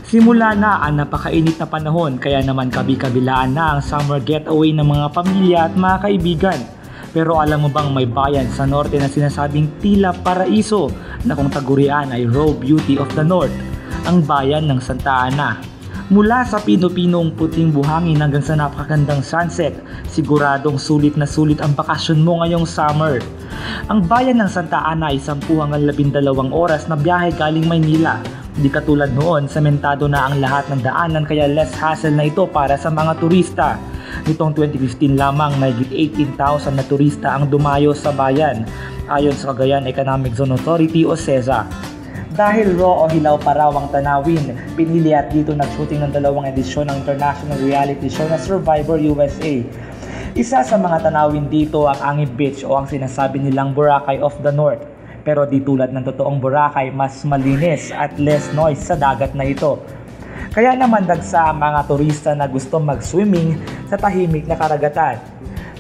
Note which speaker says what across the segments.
Speaker 1: Simula na ang napakainit na panahon kaya naman kabi-kabilaan na ang summer getaway ng mga pamilya at mga kaibigan. Pero alam mo bang may bayan sa norte na sinasabing tila paraiso na kung tagurian ay raw beauty of the north, ang bayan ng Santa Ana. Mula sa pino-pinong puting buhangin hanggang sa napakagandang sunset, siguradong sulit na sulit ang bakasyon mo ngayong summer. Ang bayan ng Santa Ana ay 10 hanggang 12 oras na biyahe galing Maynila. Di katulad noon, sementado na ang lahat ng daanan kaya less hassle na ito para sa mga turista. Nitong 2015 lamang, mahigit 18,000 na turista ang dumayo sa bayan, ayon sa Cagayan Economic Zone Authority o CEZA. Dahil raw o hilaw pa raw ang tanawin, pinili at dito nag-shooting ng 2 edisyon ng international reality show na Survivor USA. Isa sa mga tanawin dito ang Angie Beach o ang sinasabi nilang Boracay of the North. Pero di tulad ng totoong Boracay, mas malinis at less noise sa dagat na ito. Kaya naman dagsa ang mga turista na gusto mag-swimming sa tahimik na karagatan.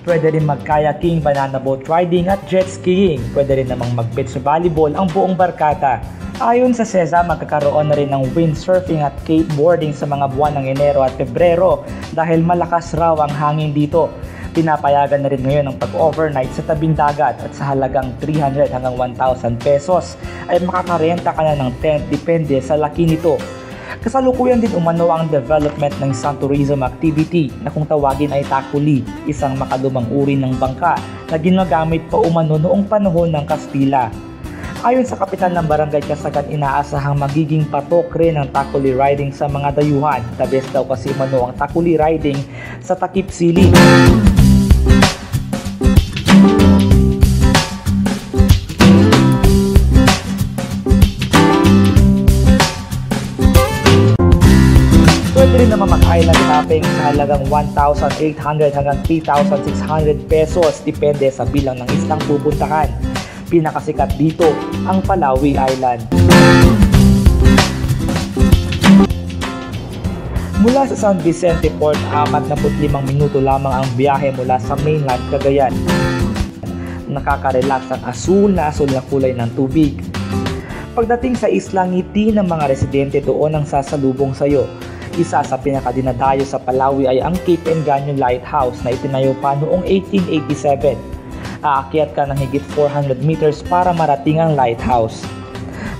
Speaker 1: Pwede rin mag-kayaking, banana boat riding at jet skiing. Pwede rin namang mag-beach volleyball ang buong barkada. Ayon sa CEZA, magkakaroon na rin ng windsurfing at skateboarding sa mga buwan ng Enero at Pebrero dahil malakas raw ang hangin dito. Pinapayagan na rin ngayon ang pag-overnight sa tabing dagat at sa halagang 300 hanggang 1,000 pesos ay makakarenta ka na ng tent depende sa laki nito. Kasalukuyan din umano ang development ng isang tourism activity na kung tawagin ay takuli, isang makalumang uri ng bangka na ginagamit pa umano noong panahon ng Kastila. Ayon sa kapitan ng Barangay Kasagan, inaasahang magiging patok rin ang takuli riding sa mga dayuhan. The best daw kasi umano ang takuli riding sa Takip Siling. Pwede rin naman mag-island hopping sa halagang 1,800 hanggang 3,600 pesos depende sa bilang ng islang pupuntahan. Pinakasikat dito ang Palawi Island. Mula sa San Vicente Port, 45 minuto lamang ang biyahe mula sa mainland Cagayan. Nakaka-relax ang asul na kulay ng tubig. Pagdating sa isla, ngiti ng mga residente doon ang sasalubong sa iyo. Isa sa pinakadinadayo sa Palawi ay ang Cape Engaño Lighthouse na itinayo pa noong 1887. Aakyat ka ng higit 400 meters para marating ang lighthouse.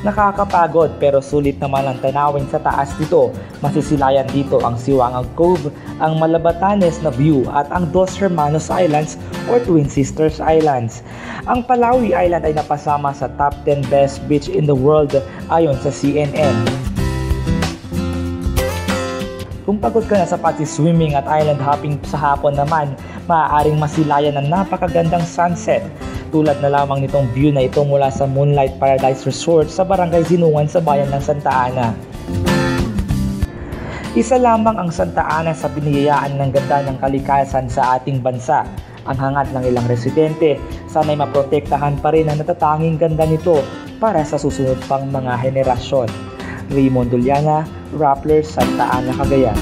Speaker 1: Nakakapagod pero sulit naman ang tanawin sa taas dito. Masisilayan dito ang Siwangag Cove, ang Malabatanes na view at ang Dos Hermanos Islands or Twin Sisters Islands. Ang Palawi Island ay napasama sa top 10 best beach in the world ayon sa CNN. Kung pagod ka na sa pati-swimming at island hopping sa hapon naman, maaaring masilayan ng napakagandang sunset. Tulad na lamang nitong view na ito mula sa Moonlight Paradise Resort sa Barangay Zinungan sa bayan ng Santa Ana. Isa lamang ang Santa Ana sa biniyayaan ng ganda ng kalikasan sa ating bansa. Ang hangad ng ilang residente, sana'y maprotektahan pa rin ang natatanging ganda nito para sa susunod pang mga henerasyon. Raymond Duliana, Rappler, Santa Ana, Cagayan.